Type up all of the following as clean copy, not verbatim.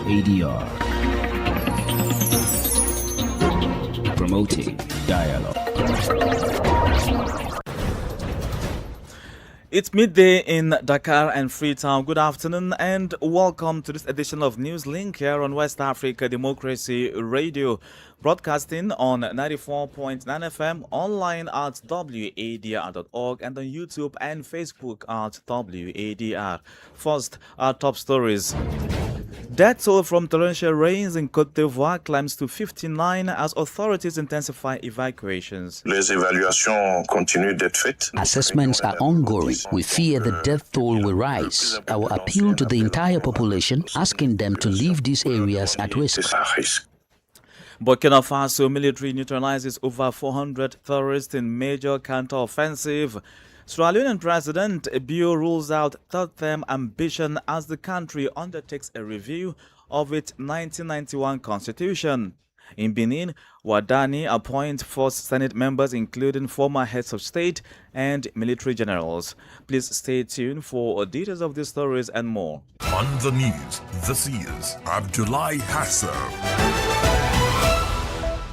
ADR. Promoting dialogue. It's midday in Dakar and Freetown. Good afternoon and welcome to this edition of Newslink here on West Africa Democracy Radio, broadcasting on 94.9 FM, online at wadr.org and on YouTube and Facebook at WADR. First, our top stories. Death toll from torrential rains in Côte d'Ivoire climbs to 59 as authorities intensify evacuations. Les évaluations continuent d'être faites. Assessments are ongoing. We fear the death toll will rise. Our appeal to the entire population, asking them to leave these areas at risk. Burkina Faso military neutralizes over 400 terrorists in major counter-offensive. Sierra Leonean President Bio rules out third-term ambition as the country undertakes a review of its 1991 constitution. In Benin, Wadr appoints first Senate members including former heads of state and military generals. Please stay tuned for details of these stories and more. On the news, this is Abdullahi Hassan.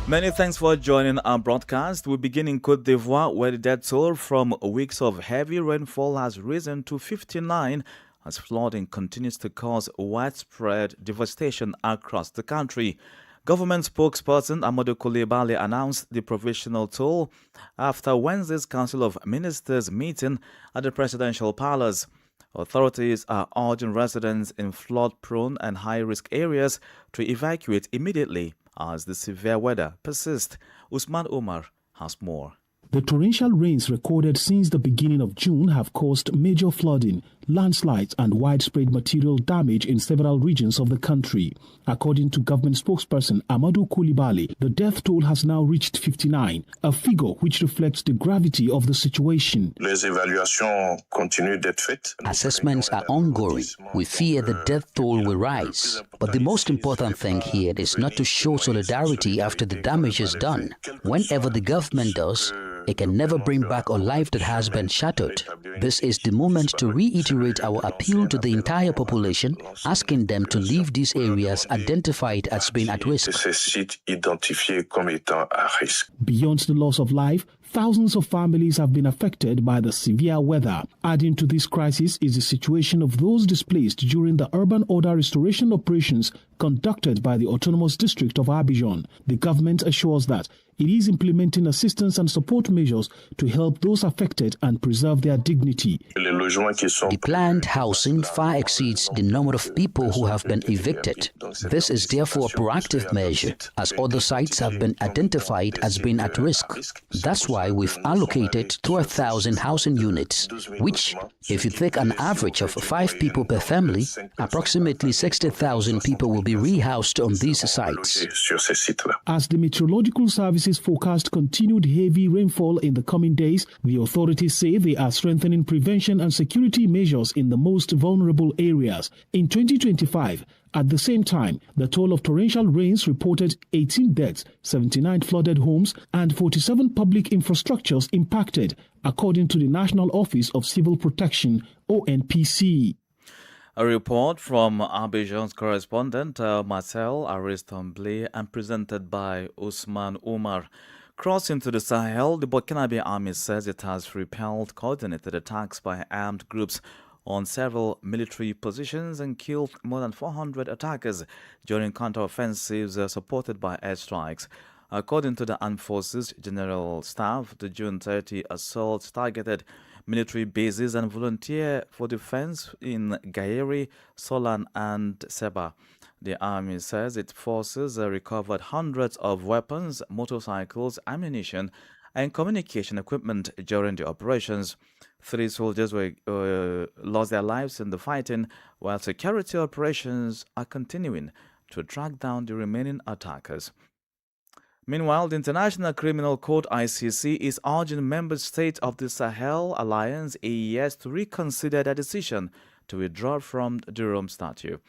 Many thanks for joining our broadcast. We begin in Côte d'Ivoire, where the death toll from weeks of heavy rainfall has risen to 59 as flooding continues to cause widespread devastation across the country. Government spokesperson Amadou Coulibaly announced the provisional toll after Wednesday's Council of Ministers meeting at the Presidential Palace. Authorities are urging residents in flood-prone and high-risk areas to evacuate immediately as the severe weather persists. Usman Omar has more. The torrential rains recorded since the beginning of June have caused major flooding, landslides and widespread material damage in several regions of the country. According to government spokesperson Amadou Coulibaly, the death toll has now reached 59, a figure which reflects the gravity of the situation. Les évaluations continuent d'être faites. Assessments are ongoing. We fear the death toll will rise. But the most important thing here is not to show solidarity after the damage is done. Whenever the government does, it can never bring back a life that has been shattered. This is the moment to reiterate our appeal to the entire population, asking them to leave these areas identified as being at risk. Beyond the loss of life, thousands of families have been affected by the severe weather. Adding to this crisis is the situation of those displaced during the urban order restoration operations conducted by the Autonomous District of Abidjan. The government assures that it is implementing assistance and support measures to help those affected and preserve their dignity. The planned housing far exceeds the number of people who have been evicted. This is therefore a proactive measure, as other sites have been identified as being at risk. That's why we've allocated 2,000 housing units, which, if you take an average of 5 people per family, approximately 60,000 people will be rehoused on these sites. As the meteorological services forecast continued heavy rainfall in the coming days, the authorities say they are strengthening prevention and security measures in the most vulnerable areas. In 2025, at the same time, the toll of torrential rains reported 18 deaths, 79 flooded homes, and 47 public infrastructures impacted, according to the National Office of Civil Protection, ONPC. A report from Abidjan's correspondent Marcel Aristomble and presented by Usman Omar. Crossing to the Sahel, the Burkinabe army says it has repelled coordinated attacks by armed groups on several military positions and killed more than 400 attackers during counter-offensives supported by airstrikes. According to the Armed Forces General Staff, the June 30 assaults targeted military bases and volunteer for defense in Gairi, Solan, and Seba. The army says its forces recovered hundreds of weapons, motorcycles, ammunition, and communication equipment during the operations. 3 soldiers lost their lives in the fighting, while security operations are continuing to track down the remaining attackers. Meanwhile, the International Criminal Court (ICC) is urging member states of the Sahel Alliance (AES) to reconsider their decision to withdraw from the Rome Statute.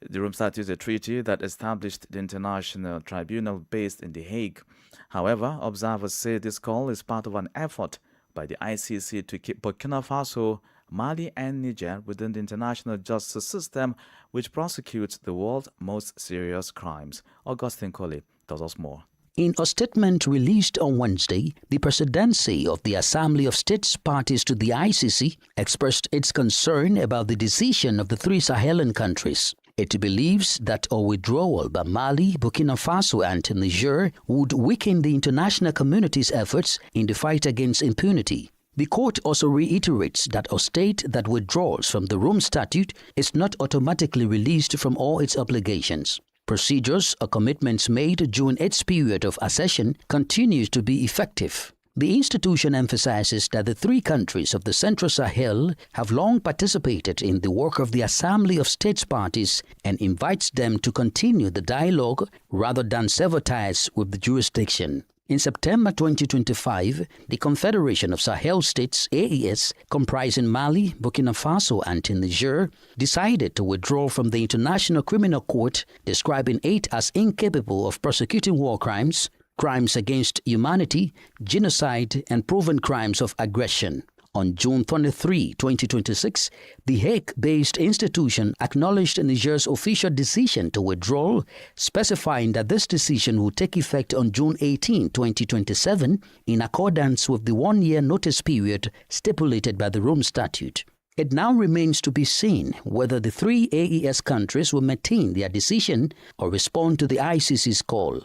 The Rome Statute is a treaty that established the international tribunal based in The Hague. However, observers say this call is part of an effort by the ICC to keep Burkina Faso Mali and Niger within the international justice system, which prosecutes the world's most serious crimes. Augustine Colley tells us more. In a statement released on Wednesday, the presidency of the Assembly of States Parties to the ICC expressed its concern about the decision of the three Sahelan countries. It believes that a withdrawal by Mali, Burkina Faso and Niger would weaken the international community's efforts in the fight against impunity. The court also reiterates that a state that withdraws from the Rome Statute is not automatically released from all its obligations. Procedures or commitments made during its period of accession continues to be effective. The institution emphasizes that the three countries of the Central Sahel have long participated in the work of the Assembly of States Parties and invites them to continue the dialogue rather than sever ties with the jurisdiction. In September 2025, the Confederation of Sahel States, AES, comprising Mali, Burkina Faso and Niger, decided to withdraw from the International Criminal Court, describing it as incapable of prosecuting war crimes, crimes against humanity, genocide, and proven crimes of aggression. On June 23, 2026, the Hague-based institution acknowledged Niger's official decision to withdraw, specifying that this decision will take effect on June 18, 2027, in accordance with the one-year notice period stipulated by the Rome Statute. It now remains to be seen whether the three AES countries will maintain their decision or respond to the ICC's call.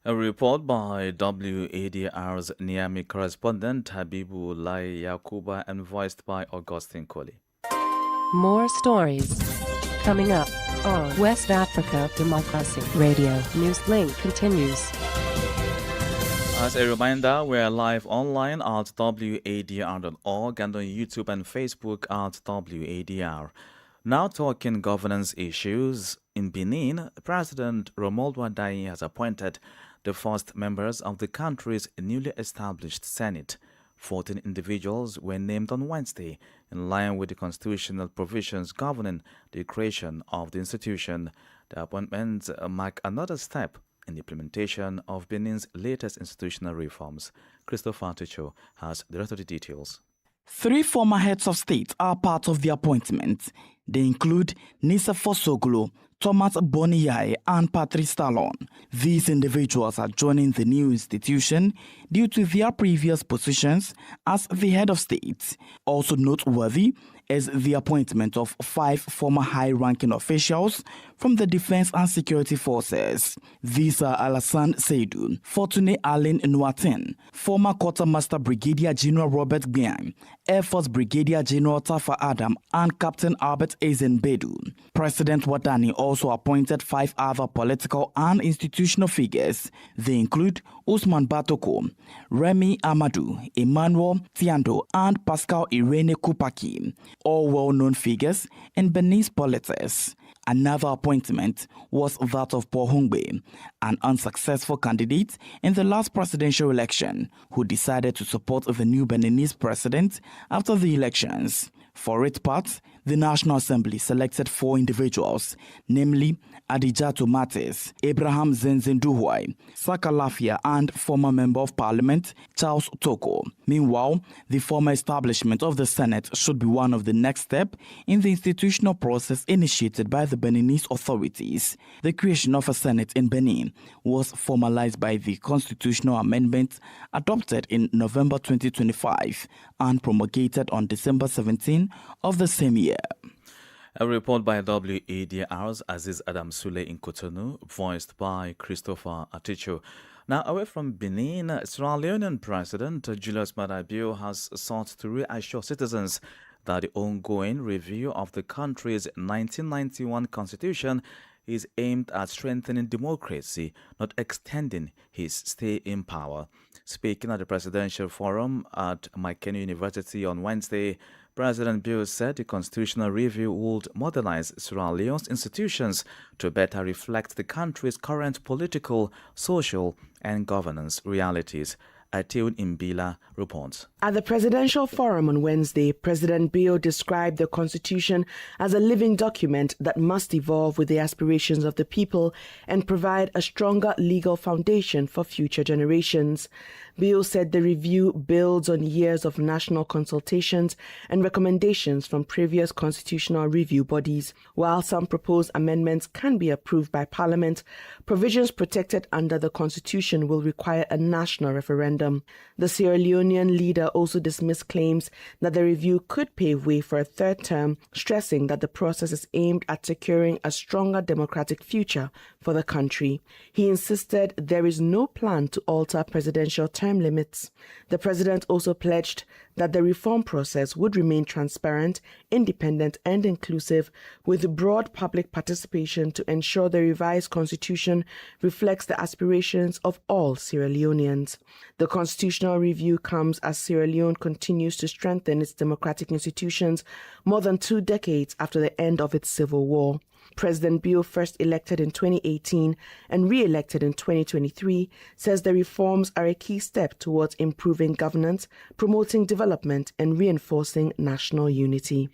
A report by WADR's Niamey correspondent Habibullah Yakuba and voiced by Augustine Colley. More stories coming up on West Africa Democracy Radio. Newslink continues. As a reminder, we are live online at wadr.org and on YouTube and Facebook at WADR. Now talking governance issues, in Benin, President Romuald Wadr has appointed the first members of the country's newly established Senate. 14 individuals were named on Wednesday, in line with the constitutional provisions governing the creation of the institution. The appointments mark another step in the implementation of Benin's latest institutional reforms. Christopher Ticho has the rest of the details. 3 former heads of state are part of the appointment. They include Nisa Fosoglu, Thomas Boniyai, and Patrice Talon. These individuals are joining the new institution due to their previous positions as the head of state. Also noteworthy is the appointment of 5 former high-ranking officials from the Defense and Security Forces. These are Alassane Seydou, Fortuné Alain Nouatin, former Quartermaster Brigadier General Robert Bian, Air Force Brigadier General Tafa Adam, and Captain Albert Ezen Bedu. President Wadani also appointed 5 other political and institutional figures. They include Ousmane Batoko, Remy Amadou, Emmanuel Tiando, and Pascal Irene Kupaki, all well-known figures in Benin's politics. Another appointment was that of Paul Hongbe, an unsuccessful candidate in the last presidential election, who decided to support the new Beninese president after the elections. For its part, the National Assembly selected 4 individuals, namely Adijatu Mates, Abraham Zenzenduhuai, Saka Lafia, and former Member of Parliament Charles Toko. Meanwhile, the former establishment of the Senate should be one of the next steps in the institutional process initiated by the Beninese authorities. The creation of a Senate in Benin was formalized by the constitutional amendment adopted in November 2025 and promulgated on December 17 of the same year. A report by WADR's Aziz Adam Sule in Cotonou, voiced by Christopher Aticho. Now, away from Benin, Sierra Leonean President Julius Maada Bio has sought to reassure citizens that the ongoing review of the country's 1991 constitution is aimed at strengthening democracy, not extending his stay in power. Speaking at the Presidential Forum at Makeni University on Wednesday, President Bio said the constitutional review would modernize Sierra Leone's institutions to better reflect the country's current political, social, and governance realities. Atiun Imbila reports. At the Presidential Forum on Wednesday, President Bio described the Constitution as a living document that must evolve with the aspirations of the people and provide a stronger legal foundation for future generations. Bio said the review builds on years of national consultations and recommendations from previous constitutional review bodies. While some proposed amendments can be approved by Parliament, provisions protected under the Constitution will require a national referendum. The Sierra Leonean leader also dismissed claims that the review could pave way for a third term, stressing that the process is aimed at securing a stronger democratic future for the country. He insisted there is no plan to alter presidential term limits. The president also pledged that the reform process would remain transparent, independent, and inclusive, with broad public participation to ensure the revised constitution reflects the aspirations of all Sierra Leoneans. The constitutional review comes as Sierra Leone continues to strengthen its democratic institutions more than 2 decades after the end of its civil war. President Bio, first elected in 2018 and re-elected in 2023, says the reforms are a key step towards improving governance, promoting development, and reinforcing national unity.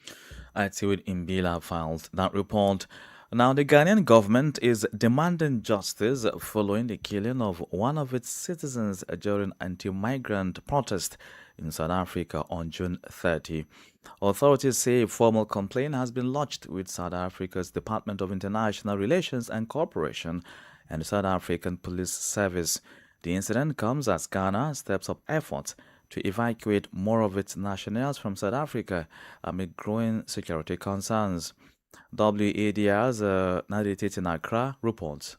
Atiwid Imbila filed that report. Now, the Ghanaian government is demanding justice following the killing of one of its citizens during anti-migrant protest in South Africa on June 30. Authorities say a formal complaint has been lodged with South Africa's Department of International Relations and Cooperation and the South African Police Service. The incident comes as Ghana steps up efforts to evacuate more of its nationals from South Africa amid growing security concerns. WADR's Nadia in Accra reports.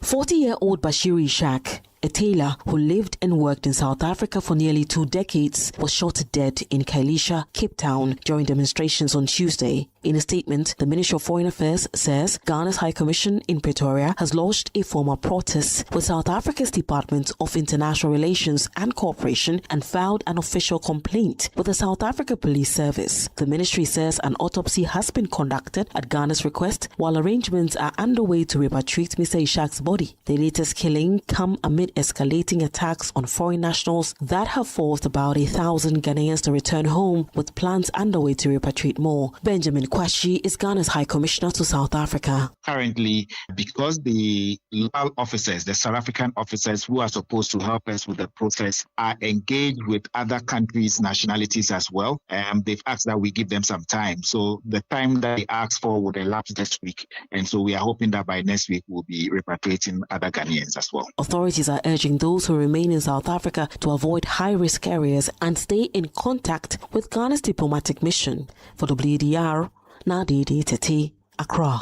40-year-old Bashir Ishak, a tailor who lived and worked in South Africa for nearly 2 decades, was shot dead in Khayelitsha, Cape Town, during demonstrations on Tuesday. In a statement, the Ministry of Foreign Affairs says Ghana's High Commission in Pretoria has launched a formal protest with South Africa's Department of International Relations and Cooperation and filed an official complaint with the South Africa Police Service. The ministry says an autopsy has been conducted at Ghana's request, while arrangements are underway to repatriate Mr. Ishak's body. The latest killing come amid escalating attacks on foreign nationals that have forced about 1,000 Ghanaians to return home, with plans underway to repatriate more. Benjamin Kwashi is Ghana's High Commissioner to South Africa. Currently, because the local officers, the South African officers who are supposed to help us with the process, are engaged with other countries' nationalities as well, they've asked that we give them some time. So the time that they asked for would elapse this week. And so we are hoping that by next week we'll be repatriating other Ghanaians as well. Authorities are urging those who remain in South Africa to avoid high-risk areas and stay in contact with Ghana's diplomatic mission. For WDR, Nadidi Tete, Accra.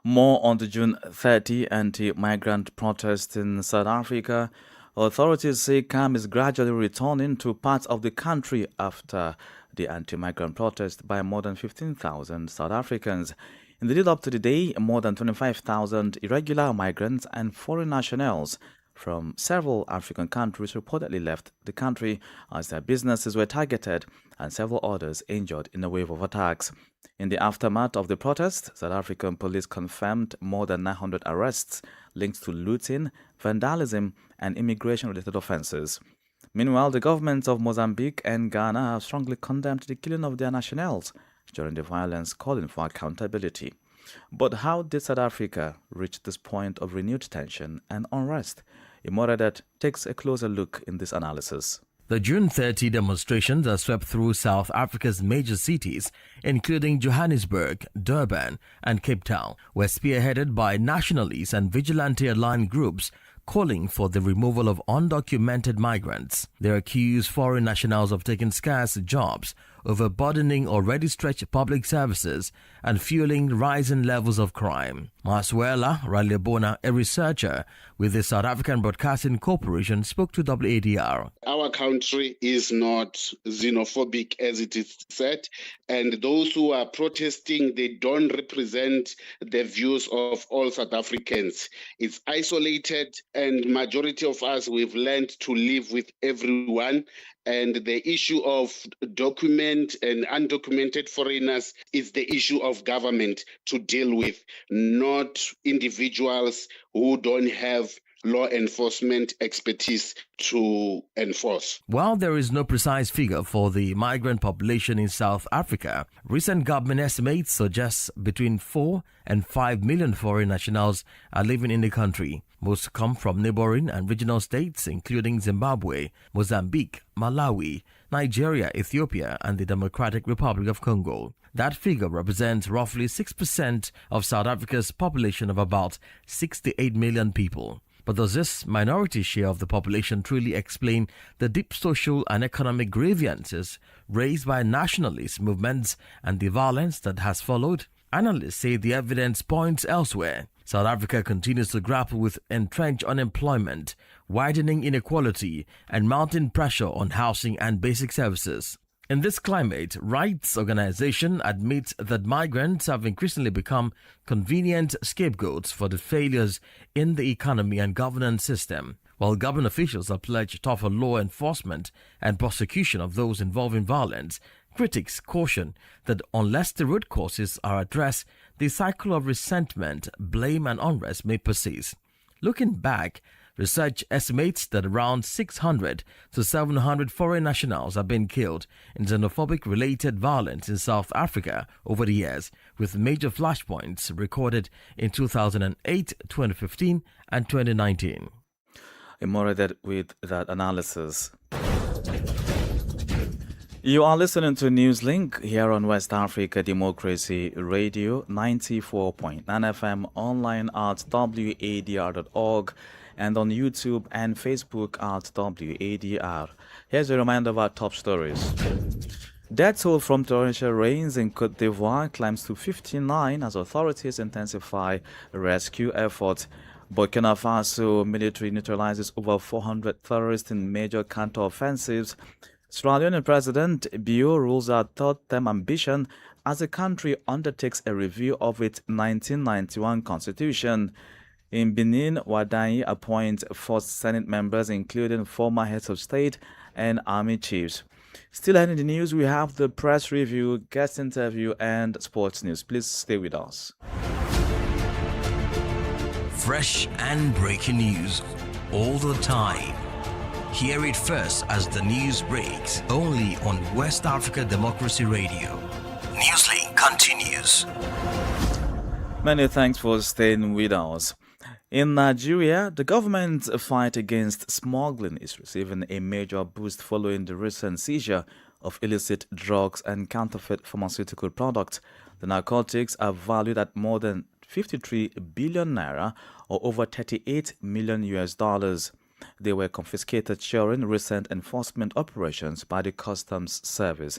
More on the June 30 anti-migrant protest in South Africa. Authorities say calm is gradually returning to parts of the country after the anti-migrant protest by more than 15,000 South Africans. In the lead up to the day, more than 25,000 irregular migrants and foreign nationals from several African countries reportedly left the country as their businesses were targeted and several others injured in a wave of attacks. In the aftermath of the protest, South African police confirmed more than 900 arrests linked to looting, vandalism, and immigration-related offenses. Meanwhile, the governments of Mozambique and Ghana have strongly condemned the killing of their nationals during the violence, calling for accountability. But how did South Africa reach this point of renewed tension and unrest? Imoradet takes a closer look in this analysis. The June 30 demonstrations that swept through South Africa's major cities, including Johannesburg, Durban, and Cape Town, were spearheaded by nationalist and vigilante-aligned groups calling for the removal of undocumented migrants. They accuse foreign nationals of taking scarce jobs, overburdening already stretched public services, and fueling rising levels of crime. Maswela Ralebona, a researcher with the South African Broadcasting Corporation, spoke to WADR. Our country is not xenophobic as it is said, and those who are protesting, they don't represent the views of all South Africans. It's isolated, and majority of us, we've learned to live with everyone. And the issue of document and undocumented foreigners is the issue of government to deal with, not individuals who don't have law enforcement expertise to enforce. While there is no precise figure for the migrant population in South Africa, recent government estimates suggest between 4 and 5 million foreign nationals are living in the country. Most come from neighboring and regional states including Zimbabwe, Mozambique, Malawi, Nigeria, Ethiopia, and the Democratic Republic of Congo. That figure represents roughly 6% of South Africa's population of about 68 million people. But does this minority share of the population truly explain the deep social and economic grievances raised by nationalist movements and the violence that has followed? Analysts say the evidence points elsewhere. South Africa continues to grapple with entrenched unemployment, widening inequality, and mounting pressure on housing and basic services. In this climate, rights organizations admit that migrants have increasingly become convenient scapegoats for the failures in the economy and governance system. While government officials have pledged tougher law enforcement and prosecution of those involved in violence, critics caution that unless the root causes are addressed, the cycle of resentment, blame, and unrest may persist. Looking back, research estimates that around 600 to 700 foreign nationals have been killed in xenophobic-related violence in South Africa over the years, with major flashpoints recorded in 2008, 2015, and 2019. Immorted with that analysis. You are listening to Newslink here on West Africa Democracy Radio 94.9 FM, online at wadr.org, and on YouTube and Facebook at WADR. Here's a reminder of our top stories. Death toll from torrential rains in Côte d'Ivoire climbs to 59 as authorities intensify rescue efforts. Burkina Faso military neutralizes over 400 terrorists in major counter-offensives. Sierra Leone President Bio rules out third-term ambition as the country undertakes a review of its 1991 constitution. In Benin, Wadr appoints first Senate members, including former heads of state and army chiefs. Still ahead in the news, we have the press review, guest interview, and sports news. Please stay with us. Fresh and breaking news all the time. Hear it first as the news breaks, only on West Africa Democracy Radio. Newslink continues. Many thanks for staying with us. In Nigeria, the government's fight against smuggling is receiving a major boost following the recent seizure of illicit drugs and counterfeit pharmaceutical products. The narcotics are valued at more than 53 billion naira, or over $38 million. They were confiscated during recent enforcement operations by the Customs Service.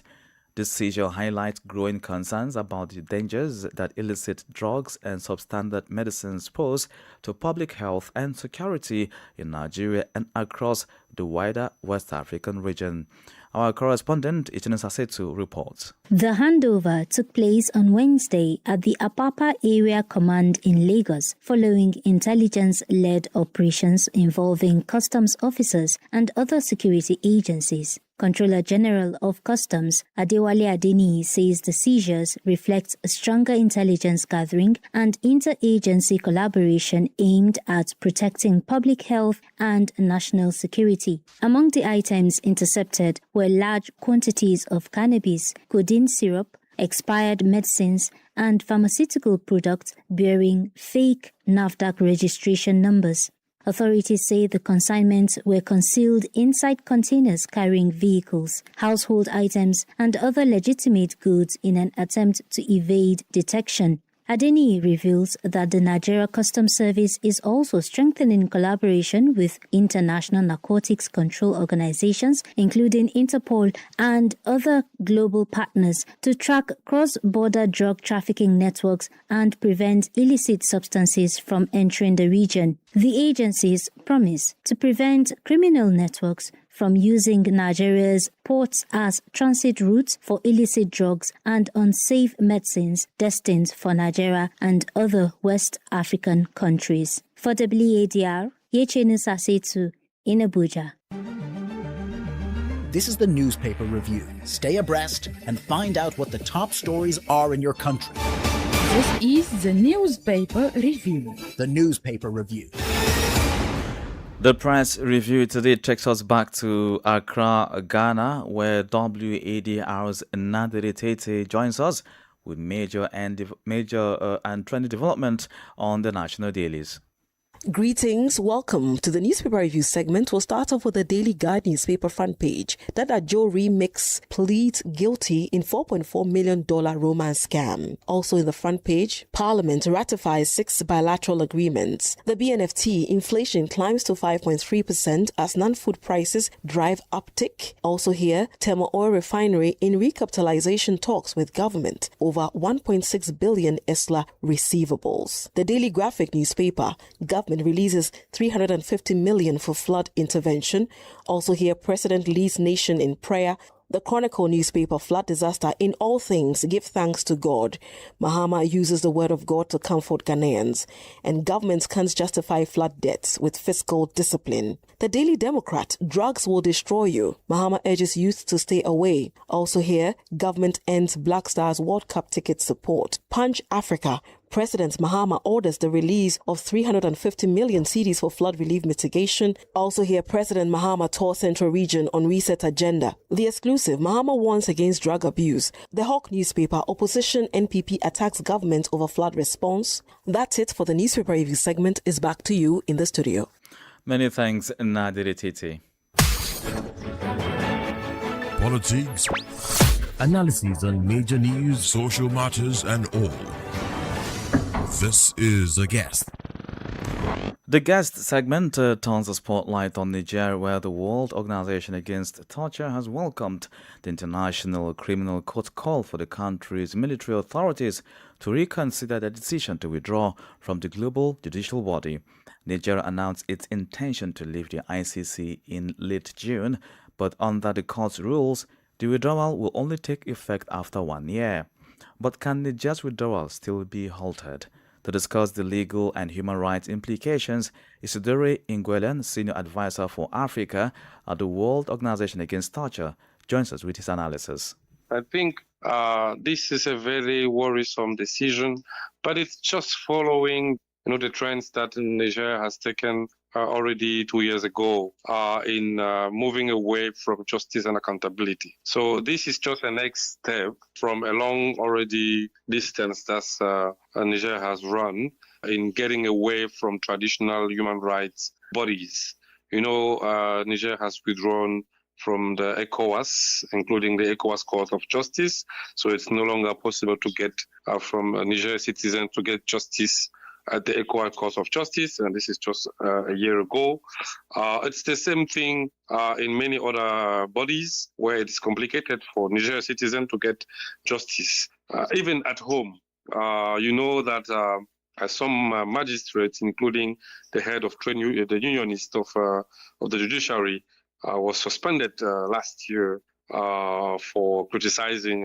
This seizure highlights growing concerns about the dangers that illicit drugs and substandard medicines pose to public health and security in Nigeria and across the wider West African region. Our correspondent, Etienne Sasetu, reports. The handover took place on Wednesday at the Apapa Area Command in Lagos, following intelligence-led operations involving customs officers and other security agencies. Controller General of Customs, Adewale Adeniyi, says the seizures reflect stronger intelligence gathering and interagency collaboration aimed at protecting public health and national security. Among the items intercepted were large quantities of cannabis, codeine syrup, expired medicines, and pharmaceutical products bearing fake NAFDAC registration numbers. Authorities say the consignments were concealed inside containers carrying vehicles, household items, and other legitimate goods in an attempt to evade detection. Adeniyi reveals that the Nigeria Customs Service is also strengthening collaboration with international narcotics control organizations, including Interpol and other global partners, to track cross-border drug trafficking networks and prevent illicit substances from entering the region. The agencies promise to prevent criminal networks from using Nigeria's ports as transit routes for illicit drugs and unsafe medicines destined for Nigeria and other West African countries. For WADR, Etienne Sasetu in Abuja. This is the newspaper review. Stay abreast and find out what the top stories are in your country. This is the newspaper review. The newspaper review. The press review today takes us back to Accra, Ghana, where WADR's Nadiri Tete joins us with major and trendy development on the national dailies. Greetings, welcome to the newspaper review segment. We'll start off with the Daily Guide newspaper front page. Dada Joe Remix pleads guilty in $4.4 million romance scam. Also in the front page, Parliament ratifies 6 bilateral agreements. The BNFT, inflation climbs to 5.3% as non-food prices drive uptick. Also here, Tema Oil Refinery in recapitalization talks with government over 1.6 billion ESLA receivables. The Daily Graphic newspaper, government releases $350 million for flood intervention. Also here, President leads nation in prayer. The Chronicle newspaper, flood disaster, in all things, give thanks to God. Mahama uses the word of God to comfort Ghanaians. And governments can't justify flood debts with fiscal discipline. The Daily Democrat, drugs will destroy you. Mahama urges youth to stay away. Also here, government ends Black Stars World Cup ticket support. Punch Africa, President Mahama orders the release of 350 million cedis for flood relief mitigation. Also here, President Mahama tours Central Region on reset agenda. The Exclusive, Mahama warns against drug abuse. The Hawk newspaper, opposition NPP attacks government over flood response. That's it for the newspaper review segment. Is back to you in the studio. Many thanks, Nadiri Tete. Politics, Analyses on major news, social matters, and all. This is The Guest. The Guest segment turns the spotlight on Niger, where the World Organization Against Torture has welcomed the International Criminal Court call for the country's military authorities to reconsider their decision to withdraw from the global judicial body. Niger announced its intention to leave the ICC in late June, but under the court's rules, the withdrawal will only take effect after 1 year. But can Niger's withdrawal still be halted? To discuss the legal and human rights implications, Isidore Nguelen, Senior Advisor for Africa at the World Organization Against Torture, joins us with his analysis. I think this is a very worrisome decision, but it's just following the trends that Niger has taken already 2 years ago in moving away from justice and accountability. So this is just a next step from a long already distance that Niger has run in getting away from traditional human rights bodies. Niger has withdrawn from the ECOWAS, including the ECOWAS Court of Justice. So it's no longer possible to get from a Niger citizen to get justice at the ECOWAS Court of Justice, and this is just a year ago. It's the same thing in many other bodies where it's complicated for Niger citizens to get justice, even at home. That some magistrates, including the head of the unionist of the judiciary, was suspended last year for criticizing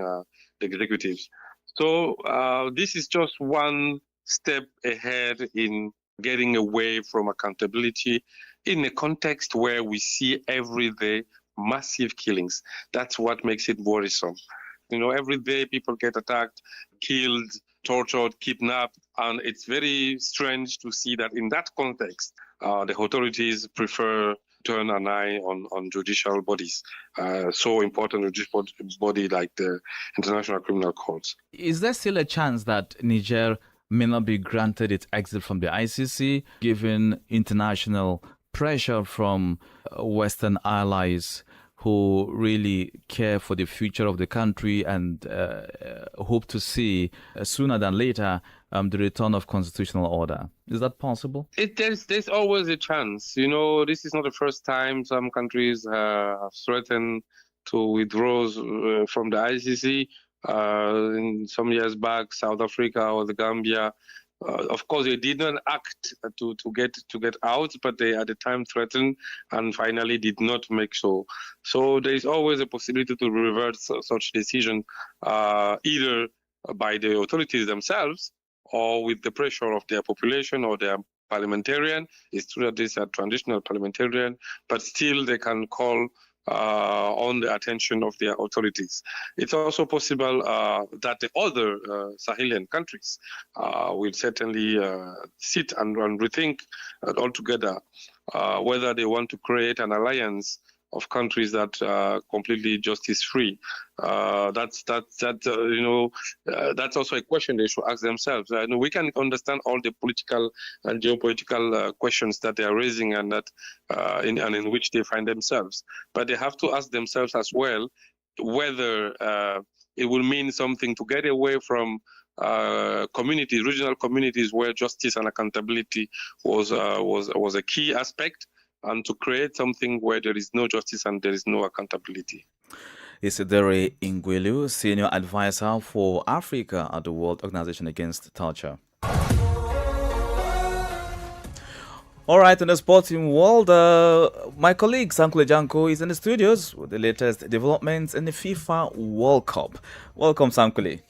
the executives. So this is just one step ahead in getting away from accountability in a context where we see everyday massive killings. That's what makes it worrisome. Every day people get attacked, killed, tortured, kidnapped, and it's very strange to see that in that context, the authorities prefer turn an eye on judicial bodies, so important judicial body like the International Criminal Courts. Is there still a chance that Niger may not be granted its exit from the ICC, given international pressure from Western allies who really care for the future of the country and hope to see sooner than later the return of constitutional order? Is that possible? There's always a chance. This is not the first time some countries have threatened to withdraw from the ICC. In some years back, South Africa or the Gambia, of course, they did not act to get out, but they at the time threatened and finally did not make so. So there is always a possibility to reverse such decision, either by the authorities themselves or with the pressure of their population or their parliamentarian. It's true that these are traditional parliamentarian, but still they can call on the attention of their authorities. It's also possible that the other Sahelian countries will certainly sit and rethink altogether. whether they want to create an alliance of countries that are completely justice-free. That's also a question they should ask themselves. We can understand all the political and geopolitical questions that they are raising and that in which they find themselves, but they have to ask themselves as well whether it will mean something to get away from regional communities where justice and accountability was a key aspect, and to create something where there is no justice and there is no accountability. Isidore Ingwelu, Senior Advisor for Africa at the World Organization Against Torture. All right, in the sporting world, my colleague Sankule Janko is in the studios with the latest developments in the FIFA World Cup. Welcome, Sankule.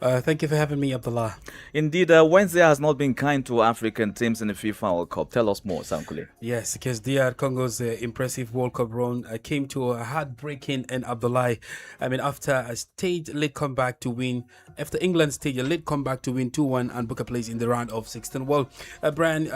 Thank you for having me, Abdullah. Indeed, Wednesday has not been kind to African teams in the FIFA World Cup. Tell us more, Sankule. Yes, because DR Congo's impressive World Cup run came to a heartbreaking end, Abdullah. After a staged late comeback to win, after England staged a late comeback to win 2-1 and book a place in the round of 16. Well, Brian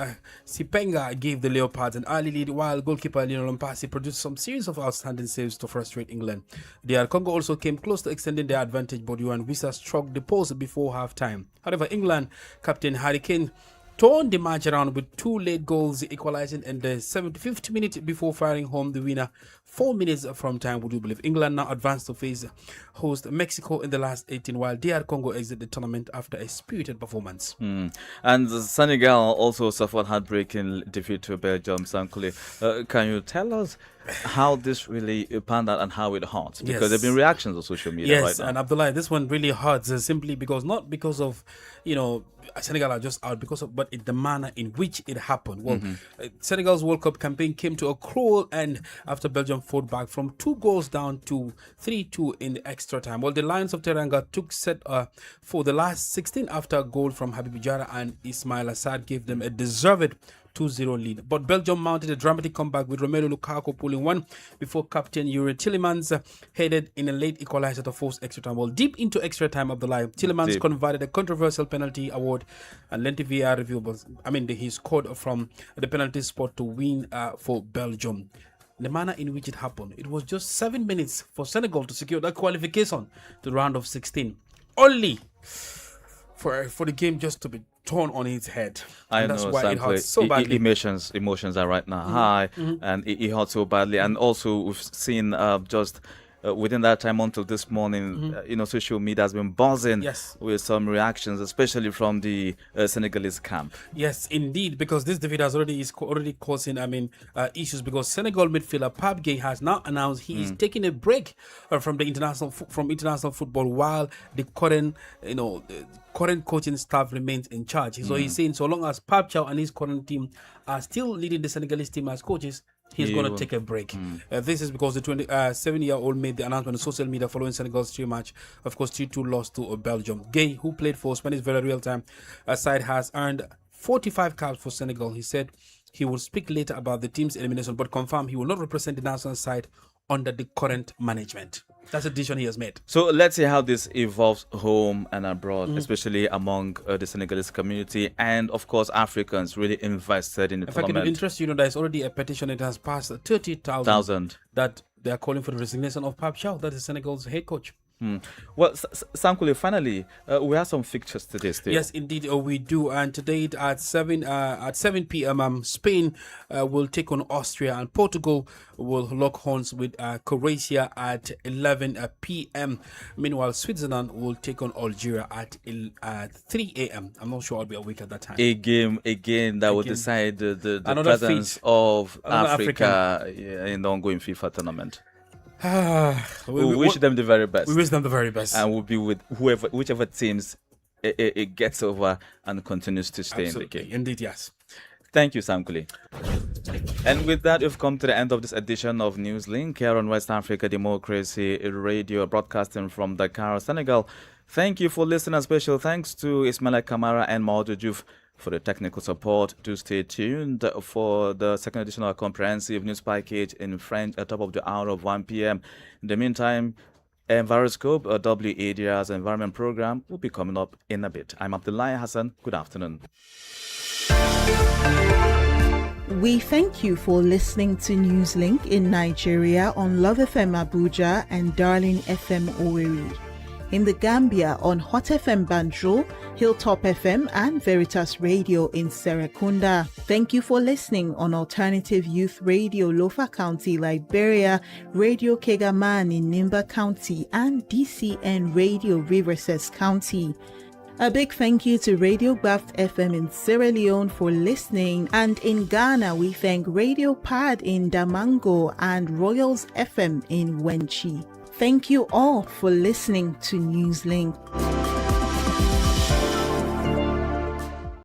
Sipenga gave the Leopards an early lead, while goalkeeper Lionel Mpasi produced some series of outstanding saves to frustrate England. DR Congo also came close to extending their advantage, but Yohan Wissa struck the post before half-time. However, England captain Harry Kane turned the match around with 2 late goals, equalizing in the 75th minute before firing home the winner 4 minutes from time. Would you believe? England now advanced to face host Mexico in the last 18, while DR Congo exit the tournament after a spirited performance. And Senegal also suffered heartbreaking defeat to Belgium. Sankule, can you tell us how this really panned out and how it hurts? Because there have been reactions on social media right now. And Abdullah, this one really hurts simply because, not because of, Senegal are just out, but in the manner in which it happened. Well, Senegal's World Cup campaign came to a cruel end after Belgium fought back from 2 goals down to 3-2 in the extra time. Well, the Lions of Teranga took set for the last 16 after a goal from Habib Diarra, and Ismail Assad gave them a deserved 2-0 lead. But Belgium mounted a dramatic comeback with Romelu Lukaku pulling one before captain Yuri Tillemans headed in a late equalizer to force extra time. Well, deep into extra time of the live, Tillemans converted a controversial penalty award and lengthy VAR review. He scored from the penalty spot to win for Belgium. The manner in which it happened, it was just 7 minutes for Senegal to secure that qualification to the round of 16. Only for the game just to be torn on its head. I know, why it hurts so badly. Emotions are right now high, and it hurts so badly. And also, we've seen within that time until this morning, social media has been buzzing with some reactions, especially from the Senegalese camp. Yes, indeed, because this defeat is already causing issues, because Senegal midfielder Pape Gueye has now announced he is taking a break from international football while the current coaching staff remains in charge. So he's saying so long as Pape Thiaw and his current team are still leading the Senegalese team as coaches, he's going to take a break. This is because the 27-year-old made the announcement on social media following Senegal's 3-match, of course, 3-2 loss to Belgium. Gueye, who played for Spanish Villarreal side, has earned 45 caps for Senegal. He said he will speak later about the team's elimination, but confirmed he will not represent the national side under the current management. That's a decision he has made. So let's see how this evolves home and abroad, especially among the Senegalese community and, of course, Africans really invested in the tournament. In fact, it interests you, there's already a petition. It has passed 30,000 that they are calling for the resignation of Pape Thiaw, that is Senegal's head coach. Well, Sankule, finally, we have some fixtures today still. Yes, indeed, we do. And today at 7 p.m., Spain will take on Austria, and Portugal will lock horns with Croatia at 11 p.m. Meanwhile, Switzerland will take on Algeria at 3 a.m. I'm not sure I'll be awake at that time. A game that will decide the presence of Africa in the ongoing FIFA tournament. We wish them the very best. We wish them the very best. And we'll be with whichever teams it gets over and continues to stay in the game. Indeed, yes. Thank you, Sankule. And with that, we've come to the end of this edition of Newslink here on West Africa Democracy Radio, broadcasting from Dakar, Senegal. Thank you for listening. A special thanks to Ismaila Kamara and Maodo Diouf for the technical support. To stay tuned for the second edition of our comprehensive news package in French at top of the hour of 1 p.m. In the meantime, Enviroscope, a WADR's environment program, will be coming up in a bit. I'm Abdullah Hassan. Good afternoon. We thank you for listening to Newslink in Nigeria on Love FM Abuja and Darling FM Owerri. In the Gambia on Hot FM Banjul, Hilltop FM and Veritas Radio in Serekunda. Thank you for listening on Alternative Youth Radio Lofa County, Liberia, Radio Kegaman in Nimba County and DCN Radio Riverses County. A big thank you to Radio Baft FM in Sierra Leone for listening, and in Ghana we thank Radio Pad in Damango and Royals FM in Wenchi. Thank you all for listening to Newslink.